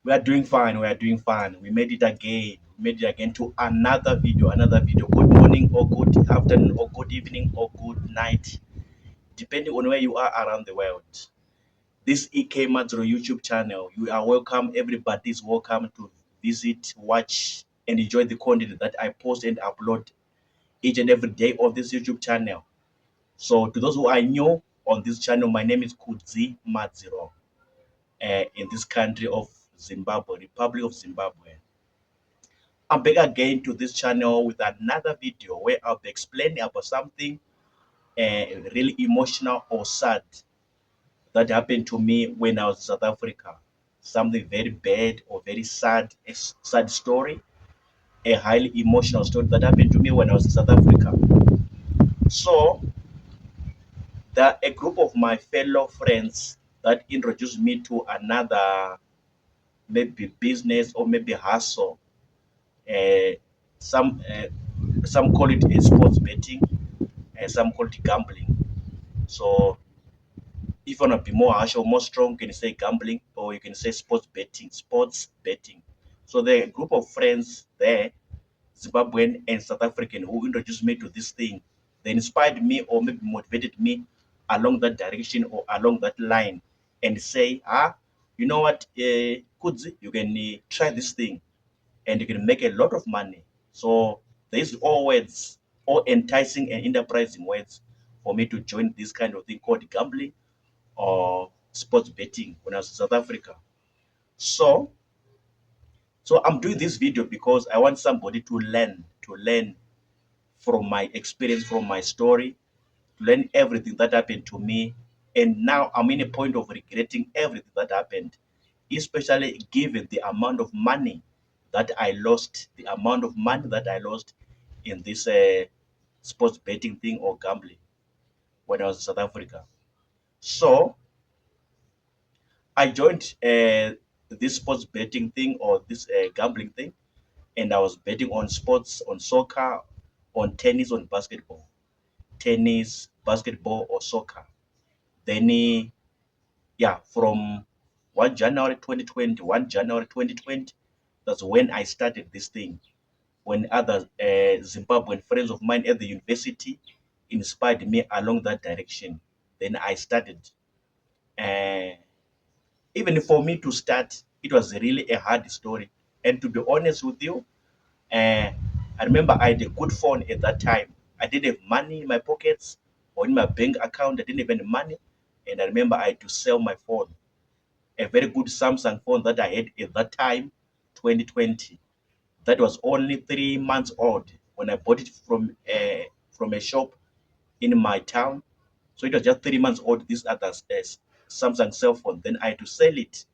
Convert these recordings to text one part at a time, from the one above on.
We are doing fine. We are doing fine. We made it again. We made it again to another video. Another video. Good morning, or good afternoon, or good evening, or good night, depending on where you are around the world. This EK Madzro YouTube channel. You are welcome. Everybody is welcome to visit, watch, and enjoy the content that I post and upload each and every day on this YouTube channel. So, to those who are new on this channel, my name is Kudzi Madzro. In this country of Zimbabwe, Republic of Zimbabwe. I'm back again to this channel with another video where I'll be explaining about something really emotional or sad that happened to me when I was in South Africa. Something very bad or very sad, a sad story, a highly emotional story that happened to me when I was in South Africa. So, there are a group of my fellow friends that introduced me to another maybe business or maybe hustle. Uh, some uh, some call it sports betting, and some call it gambling. So if you want to be more harsh or more strong, you can say gambling or you can say sports betting. Sports betting. So there are a group of friends there, Zimbabwean and South African, who introduced me to this thing. They inspired me or maybe motivated me along that direction or along that line and say, you know what, Kudzi, you can try this thing and you can make a lot of money. So there's all words, all enticing and enterprising words for me to join this kind of thing called gambling or sports betting when I was in South Africa. So so I'm doing this video because I want somebody to learn from my experience, from my story, to learn everything that happened to me. And now I'm in a point of regretting everything that happened, especially given the amount of money that I lost, the amount of money that I lost in this sports betting thing or gambling when I was in South Africa. So I joined this sports betting thing or this gambling thing, and I was betting on sports, on soccer, on tennis, on basketball, tennis, basketball, or soccer. Then, yeah, from 1 January 2020, 1 January 2020, that's when I started this thing. When other Zimbabwean friends of mine at the university inspired me along that direction, then I started. Uh, Even for me to start, it was really a hard story. And to be honest with you, uh, I remember I had a good phone at that time. I didn't have money in my pockets or in my bank account. I didn't have any money. And I remember I had to sell my phone, a very good Samsung phone that I had at that time, 2020. That was only 3 months old when I bought it from a shop in my town. So it was just 3 months old. This other Samsung cell phone. Then I had to sell it,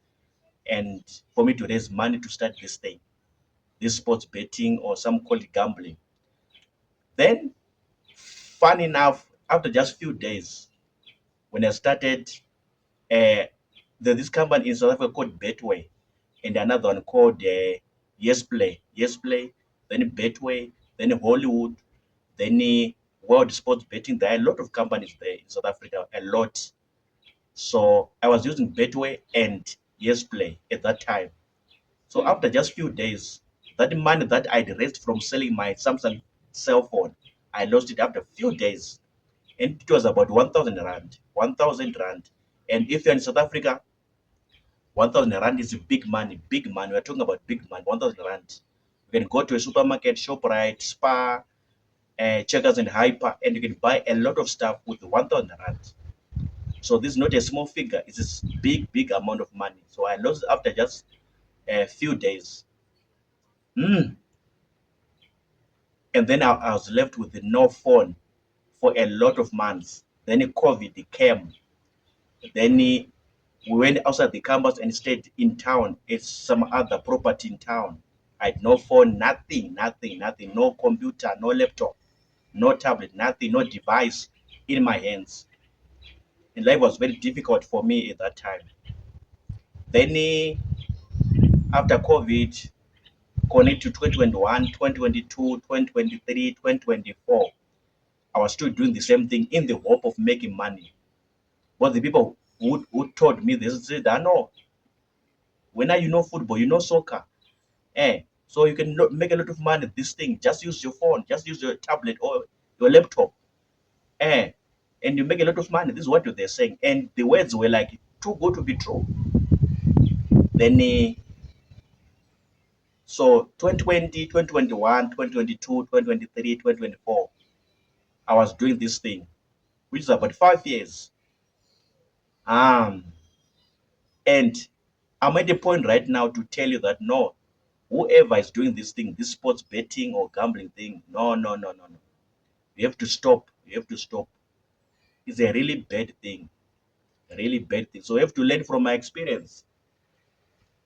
and for me to raise money to start this thing, this sports betting or some call it gambling. Then, fun enough, after just few days, when I started, uh, there's this company in South Africa called Betway, and another one called Yes Play, Yes Play, then Betway, then Hollywood, then World Sports Betting. There are a lot of companies there in South Africa, a lot. So I was using Betway and Yes Play at that time. So after just few days, that money that I'd raised from selling my Samsung cell phone, I lost it after few days. And it was about 1,000 rand. 1,000 rand. And if you're in South Africa, 1,000 rand is big money. Big money. We're talking about big money. 1,000 rand. You can go to a supermarket, ShopRite, Spar, Checkers and Hyper, and you can buy a lot of stuff with 1,000 rand. So this is not a small figure. It's a big, big amount of money. So I lost after just a few days. Mm. And then I was left with no phone for a lot of months. Then COVID came. Then we went outside the campus and stayed in town at some other property in town. I had no phone, nothing, nothing, nothing, no computer, no laptop, no tablet, nothing, no device in my hands. And life was very difficult for me at that time. Then after COVID, connect to 2021, 2022, 2023, 2024. I was still doing the same thing in the hope of making money. But the people who told me this said, no, When now you know football, you know soccer. So you can make a lot of money. This thing, just use your phone, just use your tablet or your laptop. Eh, and you make a lot of money. This is what they're saying. And the words were like too good to be true. Then so 2020, 2021, 2022, 2023, 2024, I was doing this thing, which is about 5 years. Um, and I'm at the point right now to tell you that no, whoever is doing this thing, this sports betting or gambling thing, no, no, no, no, no. You have to stop. You have to stop. It's a really bad thing. A really bad thing. So I have to learn from my experience.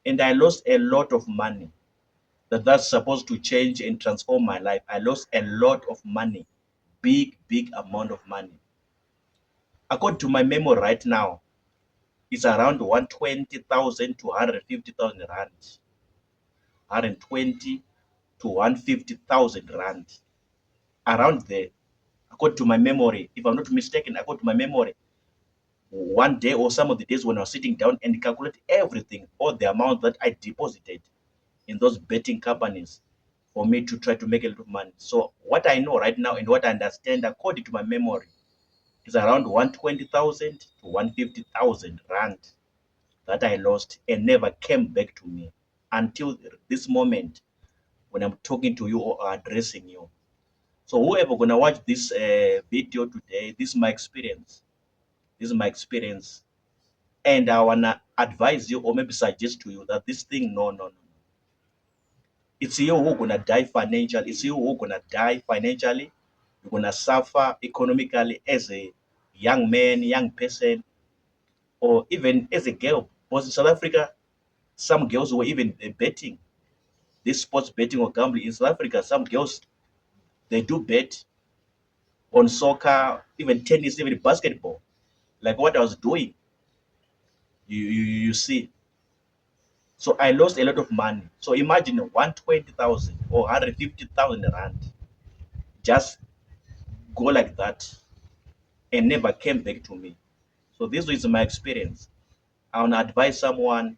And I lost a lot of money that's supposed to change and transform my life. I lost a lot of money, big, big amount of money. According to my memory right now, it's around 120,000 to 150,000 rand. 120 to 150,000 rand. Around there, according to my memory, if I'm not mistaken, according to my memory, one day or some of the days when I was sitting down and calculate everything, all the amount that I deposited in those betting companies for me to try to make a little money. So what I know right now and what I understand according to my memory is around 120,000 to 150,000 rand that I lost and never came back to me until this moment when I'm talking to you or addressing you. So whoever gonna watch this video today, this is my experience. This is my experience, and I wanna advise you or maybe suggest to you that this thing, no, no, no. It's you who gonna die financially. It's you who gonna die financially. You're gonna suffer economically as a young man, young person, or even as a girl. Because in South Africa, some girls were even betting. This sports betting or gambling in South Africa, some girls they do bet on soccer, even tennis, even basketball. Like what I was doing, you see. So I lost a lot of money. So imagine 120,000 or 150,000 rand just go like that and never came back to me. So this is my experience. I want to advise someone,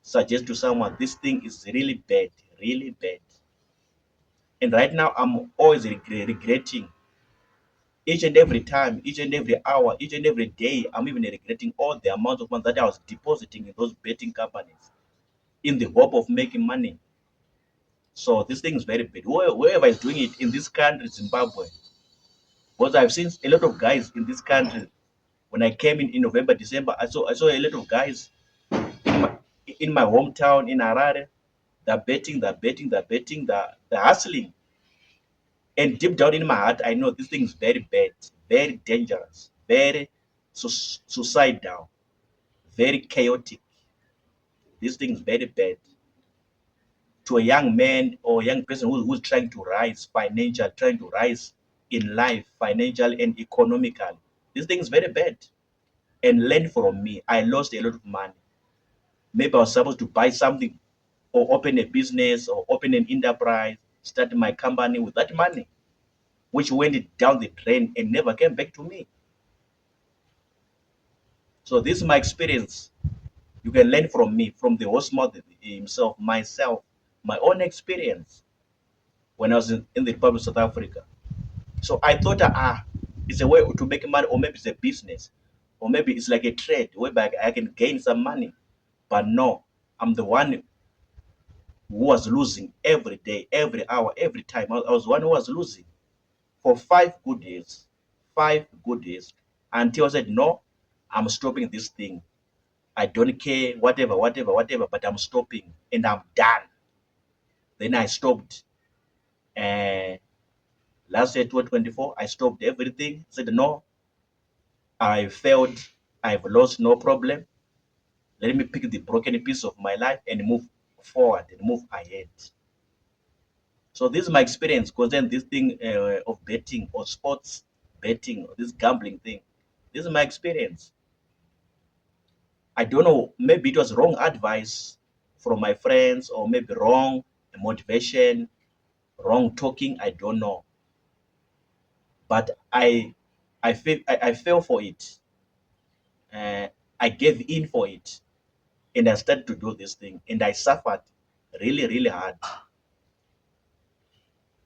suggest to someone, this thing is really bad, really bad. And right now, I'm always regretting each and every time, each and every hour, each and every day. I'm even regretting all the amount of money that I was depositing in those betting companies in the hope of making money. So this thing is very bad. Whoever is doing it in this country, Zimbabwe, because I've seen a lot of guys in this country. When I came in November, December, I saw a lot of guys in my, in my hometown in Harare. They're betting, they're betting, they're betting, they're hustling. And deep down in my heart, I know this thing is very bad, very dangerous, very suicidal, very chaotic. This thing is very bad to a young man or young person who's trying to rise financially, trying to rise in life, financially and economically. This thing is very bad. And learn from me. I lost a lot of money. Maybe I was supposed to buy something or open a business or open an enterprise, start my company with that money, which went down the drain and never came back to me. So this is my experience. You can learn from me, from the host mother himself, myself, my own experience when I was in the Republic of South Africa. So I thought, it's a way to make money, or maybe it's a business, or maybe it's like a trade whereby I can gain some money. But no, I'm the one who was losing every day, every hour, every time. I was the one who was losing for 5 good days, 5 good days, until I said, no, I'm stopping this thing. I don't care, whatever, whatever, whatever, but I'm stopping and I'm done. Then I stopped. And last year, 2024, I stopped everything. Said, no, I failed. I've lost, no problem. Let me pick the broken piece of my life and move forward and move ahead. So this is my experience concerning this thing of betting or sports betting or this gambling thing. This is my experience. I don't know, maybe it was wrong advice from my friends or maybe wrong motivation, wrong talking, I don't know. But I fell for it. Uh, I gave in for it. And I started to do this thing, and I suffered really, really hard.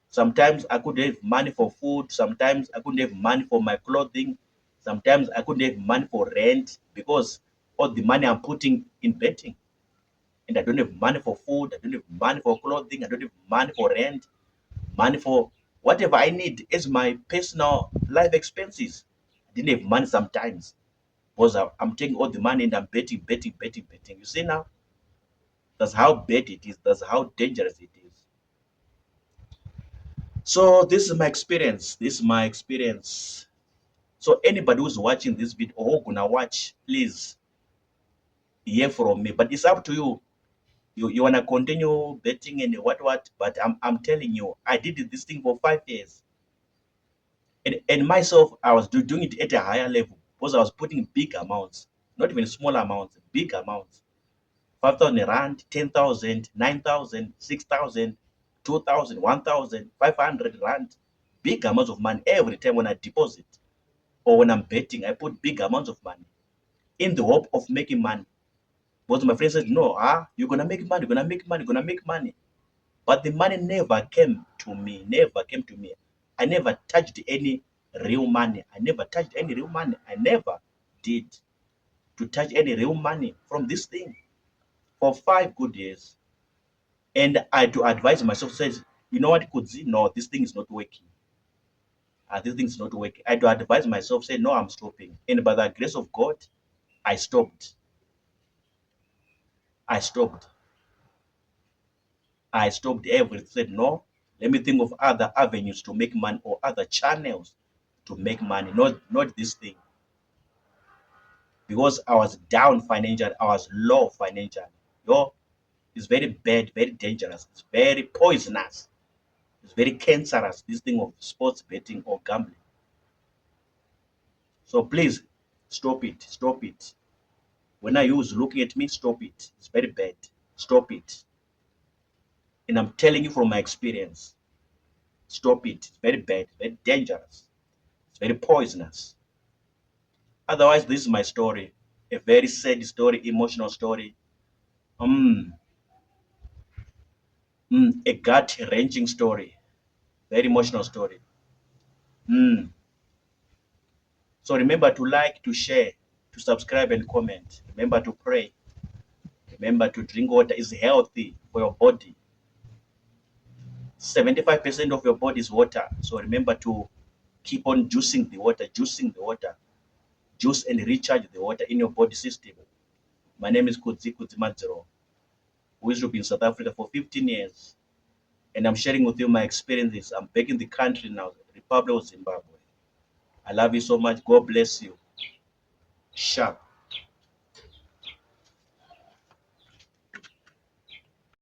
Sometimes I couldn't have money for food. Sometimes I couldn't have money for my clothing. Sometimes I couldn't have money for rent because all the money I'm putting in betting. And I don't have money for food. I don't have money for clothing. I don't have money for rent, money for whatever I need as my personal life expenses. I didn't have money sometimes because I'm taking all the money and I'm betting, betting, betting, betting. You see now? That's how bad it is. That's how dangerous it is. So this is my experience. This is my experience. So anybody who's watching this video or who gonna watch, please hear from me. But it's up to you. You wanna continue betting and what? But I'm telling you, I did this thing for 5 years. And myself, I was doing it at a higher level because I was putting big amounts, not even small amounts, big amounts. 5,000 rand, 10,000, 9,000, 6,000, 2,000, 1,000, 500 rand. Big amounts of money every time when I deposit or when I'm betting. I put big amounts of money in the hope of making money. But my friend said, no, you're gonna make money, you're gonna make money, you're gonna make money. But the money never came to me, never came to me. I never touched any real money. I never touched any real money. I never did to touch any real money from this thing for 5 good years. And I had to advise myself, says, you know what, Kudzi? No, this thing is not working. This thing is not working. I had to advise myself, say, no, I'm stopping. And by the grace of God, I stopped. I stopped. I stopped everything. Said, no, let me think of other avenues to make money or other channels to make money, not this thing. Because I was down financially, I was low financially. Yo, it's very bad, very dangerous, it's very poisonous, it's very cancerous, this thing of sports betting or gambling. So please stop it, stop it. When I use looking at me, stop it. It's very bad. Stop it. And I'm telling you from my experience, stop it. It's very bad, very dangerous. It's very poisonous. Otherwise, this is my story. A very sad story, emotional story. Um, a gut-wrenching story. Very emotional story. Mm. So remember to like, to share, to subscribe and comment. Remember to pray. Remember to drink water is healthy for your body. 75% of your body is water. So remember to keep on juicing the water. Juice and recharge the water in your body system. My name is Kudzi Kudzimadzero, who is in South Africa for 15 years. And I'm sharing with you my experiences. I'm back in the country now, Republic of Zimbabwe. I love you so much. God bless you. Sharp.